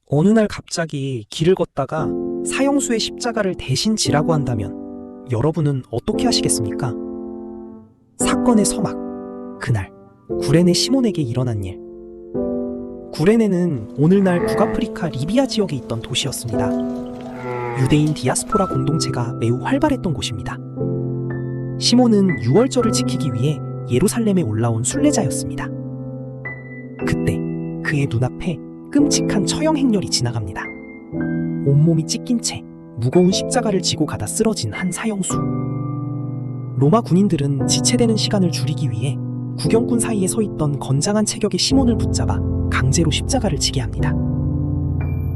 어느 날 갑자기 길을 걷다가 사형수의 십자가를 대신 지라고 한다면 여러분은 어떻게 하시겠습니까? 사건의 서막, 그날 구레네 시몬에게 일어난 일. 구레네는 오늘날 북아프리카 리비아 지역에 있던 도시였습니다. 유대인 디아스포라 공동체가 매우 활발했던 곳입니다. 시몬은 유월절을 지키기 위해 예루살렘에 올라온 순례자였습니다. 그때 그의 눈앞에 끔찍한 처형 행렬이 지나갑니다. 온몸이 찢긴 채 무거운 십자가를 지고 가다 쓰러진 한 사형수. 로마 군인들은 지체되는 시간을 줄이기 위해 구경꾼 사이에 서 있던 건장한 체격의 시몬을 붙잡아 강제로 십자가를 지게 합니다.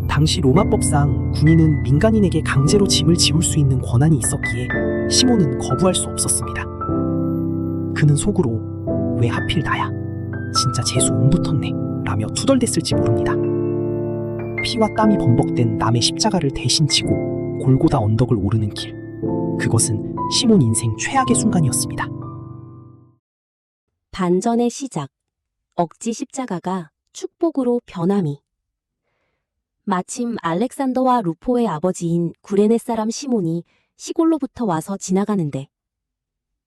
당시 로마법상 군인은 민간인에게 강제로 짐을 지울 수 있는 권한이 있었기에 시몬은 거부할 수 없었습니다. 그는 속으로 왜 하필 나야? 진짜 재수 운 붙었네 라며 투덜댔을지 모릅니다. 피와 땀이 범벅된 남의 십자가를 대신 지고 골고다 언덕을 오르는 길. 그것은 시몬 인생 최악의 순간이었습니다. 반전의 시작. 억지 십자가가 축복으로 변함이. 마침 알렉산더와 루포의 아버지인 구레네 사람 시몬이 시골로부터 와서 지나가는데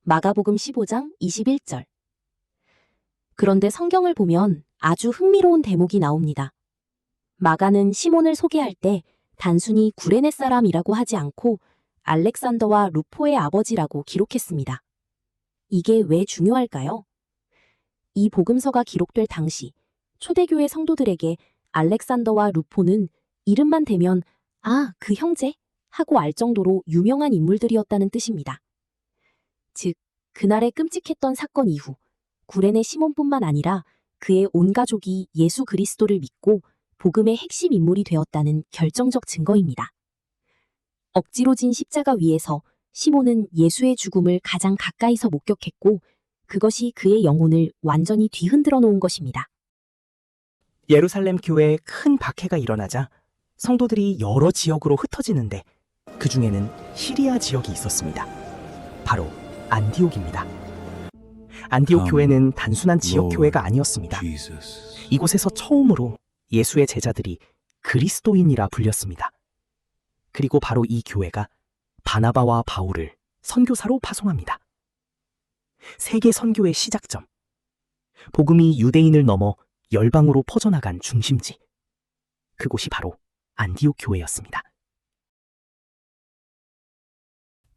마가복음 15장 21절. 그런데 성경을 보면 아주 흥미로운 대목이 나옵니다. 마가는 시몬을 소개할 때 단순히 구레네 사람이라고 하지 않고 알렉산더와 루포의 아버지라고 기록했습니다. 이게 왜 중요할까요? 이 복음서가 기록될 당시 초대교회 성도들에게 알렉산더와 루포는 이름만 대면 아, 그 형제? 하고 알 정도로 유명한 인물들이었다는 뜻입니다. 즉, 그날의 끔찍했던 사건 이후 구레네 시몬뿐만 아니라 그의 온 가족이 예수 그리스도를 믿고 복음의 핵심 인물이 되었다는 결정적 증거입니다. 억지로 진 십자가 위에서 시몬은 예수의 죽음을 가장 가까이서 목격했고 그것이 그의 영혼을 완전히 뒤흔들어 놓은 것입니다. 예루살렘 교회에 큰 박해가 일어나자 성도들이 여러 지역으로 흩어지는데 그 중에는 시리아 지역이 있었습니다. 바로 안디옥입니다. 안디옥 교회는 단순한 지역 교회가 아니었습니다. 이곳에서 처음으로 예수의 제자들이 그리스도인이라 불렸습니다. 그리고 바로 이 교회가 바나바와 바울을 선교사로 파송합니다. 세계 선교의 시작점. 복음이 유대인을 넘어 열방으로 퍼져나간 중심지. 그곳이 바로 안디옥 교회였습니다.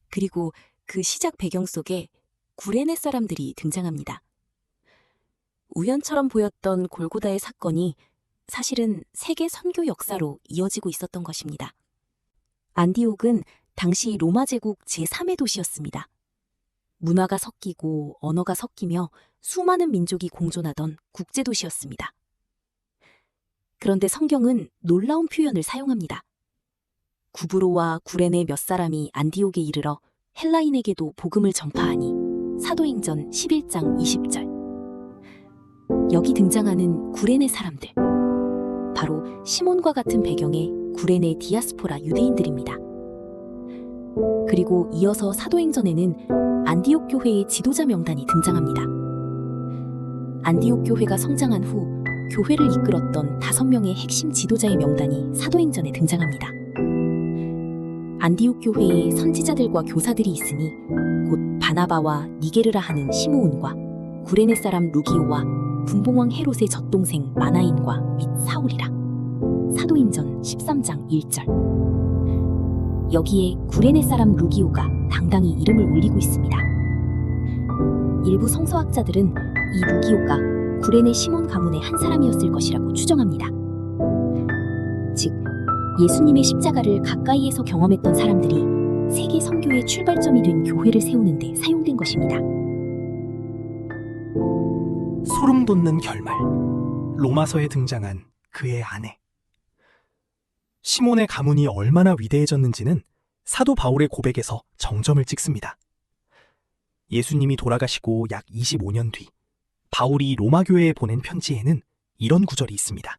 그리고 그 시작 배경 속에 구레네 사람들이 등장합니다. 우연처럼 보였던 골고다의 사건이 사실은 세계 선교 역사로 이어지고 있었던 것입니다. 안디옥은 당시 로마 제국 제3의 도시였습니다. 문화가 섞이고 언어가 섞이며 수많은 민족이 공존하던 국제도시였습니다. 그런데 성경은 놀라운 표현을 사용합니다. 구브로와 구레네 몇 사람이 안디옥에 이르러 헬라인에게도 복음을 전파하니 사도행전 11장 20절. 여기 등장하는 구레네 사람들. 바로 시몬과 같은 배경의 구레네 디아스포라 유대인들입니다. 그리고 이어서 사도행전에는 안디옥 교회의 지도자 명단이 등장합니다. 안디옥 교회가 성장한 후 교회를 이끌었던 5명의 핵심 지도자의 명단이 사도행전에 등장합니다. 안디옥 교회에 선지자들과 교사들이 있으니 곧 바나바와 니게르라 하는 시므온과 구레네 사람 루기오와 분봉왕 헤롯의 젖동생 마나인과 및 사울이라. 사도행전 13장 1절. 여기에 구레네 사람 루기오가 당당히 이름을 올리고 있습니다. 일부 성서학자들은 이 루기오가 구레네 시몬 가문의 한 사람이었을 것이라고 추정합니다. 즉, 예수님의 십자가를 가까이에서 경험했던 사람들이 세계 선교의 출발점이 된 교회를 세우는 데 사용된 것입니다. 소름 돋는 결말. 로마서에 등장한 그의 아내. 시몬의 가문이 얼마나 위대해졌는지는 사도 바울의 고백에서 정점을 찍습니다. 예수님이 돌아가시고 약 25년 뒤 바울이 로마 교회에 보낸 편지에는 이런 구절이 있습니다.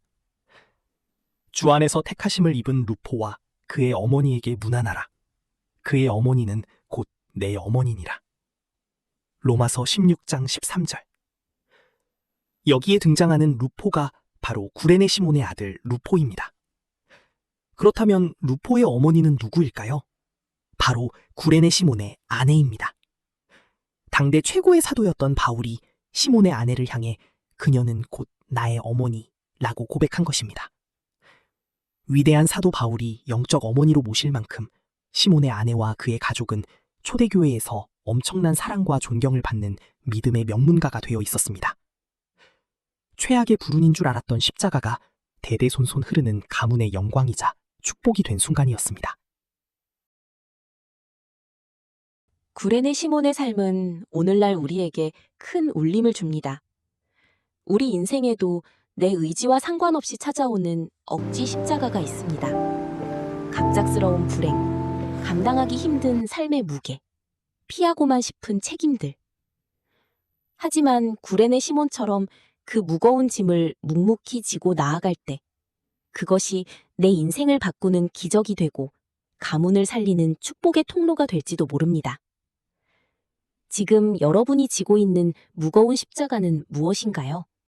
주 안에서 택하심을 입은 루포와 그의 어머니에게 문안하라. 그의 어머니는 곧 내 어머니니라. 로마서 16장 13절. 여기에 등장하는 루포가 바로 구레네 시몬의 아들 루포입니다. 그렇다면 루포의 어머니는 누구일까요? 바로 구레네 시몬의 아내입니다. 당대 최고의 사도였던 바울이 시몬의 아내를 향해 그녀는 곧 나의 어머니라고 고백한 것입니다. 위대한 사도 바울이 영적 어머니로 모실 만큼 시몬의 아내와 그의 가족은 초대교회에서 엄청난 사랑과 존경을 받는 믿음의 명문가가 되어 있었습니다. 최악의 불운인 줄 알았던 십자가가 대대손손 흐르는 가문의 영광이자 축복이 된 순간이었습니다. 구레네 시몬의 삶은 오늘날 우리에게 큰 울림을 줍니다. 우리 인생에도 내 의지와 상관없이 찾아오는 억지 십자가가 있습니다. 갑작스러운 불행, 감당하기 힘든 삶의 무게, 피하고만 싶은 책임들. 하지만 구레네 시몬처럼 그 무거운 짐을 묵묵히 지고 나아갈 때 그것이 내 인생을 바꾸는 기적이 되고 가문을 살리는 축복의 통로가 될지도 모릅니다. 지금 여러분이 지고 있는 무거운 십자가는 무엇인가요?